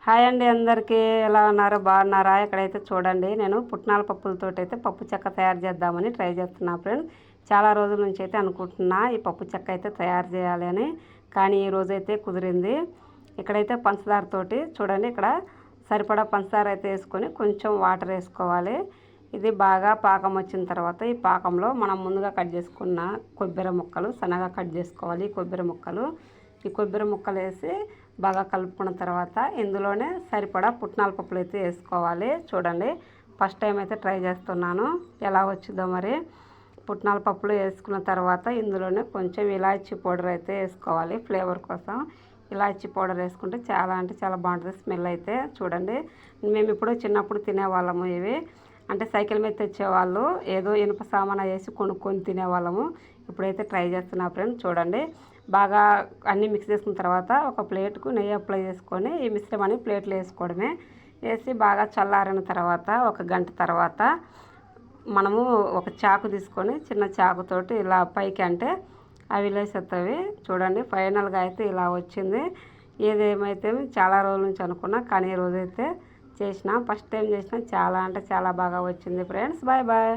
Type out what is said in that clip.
Hi అండి, అందరికీ ఎలా ఉన్నారు? బాగున్నారా? ఇక్కడైతే చూడండి, నేను పుట్నాల పప్పులతోటి అయితే పప్పు చెక్క తయారు చేద్దామని ట్రై చేస్తున్నా ఫ్రెండ్స్. చాలా రోజుల నుంచి అయితే అనుకుంటున్నా ఈ పప్పు చెక్క అయితే తయారు చేయాలి అని, కానీ ఈ రోజైతే కుదిరింది. ఇక్కడైతే పంచదారతోటి చూడండి, ఇక్కడ సరిపడా పంచదార అయితే వేసుకొని కొంచెం వాటర్ వేసుకోవాలి. ఇది బాగా పాకం వచ్చిన తర్వాత ఈ పాకంలో మనం ముందుగా కట్ చేసుకున్న కొబ్బరి ముక్కలు సన్నగా కట్ చేసుకోవాలి. ఈ కొబ్బరి ముక్కలు వేసి బాగా కలుపుకున్న తర్వాత ఇందులోనే సరిపడా పుట్నాల పప్పులు అయితే వేసుకోవాలి. చూడండి, ఫస్ట్ టైం అయితే ట్రై చేస్తున్నాను, ఎలా వచ్చిందో మరి. పుట్నాల పప్పులు వేసుకున్న తర్వాత ఇందులోనే కొంచెం ఇలాచీ పౌడర్ అయితే వేసుకోవాలి ఫ్లేవర్ కోసం. ఇలాచీ పౌడర్ వేసుకుంటే చాలా అంటే చాలా బాగుంటుంది స్మెల్ అయితే. చూడండి, మేము ఇప్పుడు చిన్నప్పుడు తినేవాళ్ళము ఇవి, అంటే సైకిల్ మీద తెచ్చేవాళ్ళు, ఏదో ఇనుప సామాన్ వేసి కొనుక్కొని తినేవాళ్ళము. ఇప్పుడైతే ట్రై చేస్తున్నా ఫ్రెండ్స్. చూడండి, బాగా అన్నీ మిక్స్ చేసుకున్న తర్వాత ఒక ప్లేట్కు నెయ్యి అప్లై చేసుకొని ఈ మిశ్రమాన్ని ప్లేట్లో వేసుకోవడమే. వేసి బాగా చల్లారిన తర్వాత ఒక గంట తర్వాత మనము ఒక చాకు తీసుకొని చిన్న చాకుతోటి ఇలా పైకి అంటే అవి లేసేస్తాయి. చూడండి, ఫైనల్గా అయితే ఇలా వచ్చింది. ఏదేమైతే చాలా రోజుల నుంచి అనుకున్నా, కానీ ఈ రోజైతే చేసిన, ఫస్ట్ టైం చేసిన, చాలా అంటే చాలా బాగా వచ్చింది ఫ్రెండ్స్. Bye bye.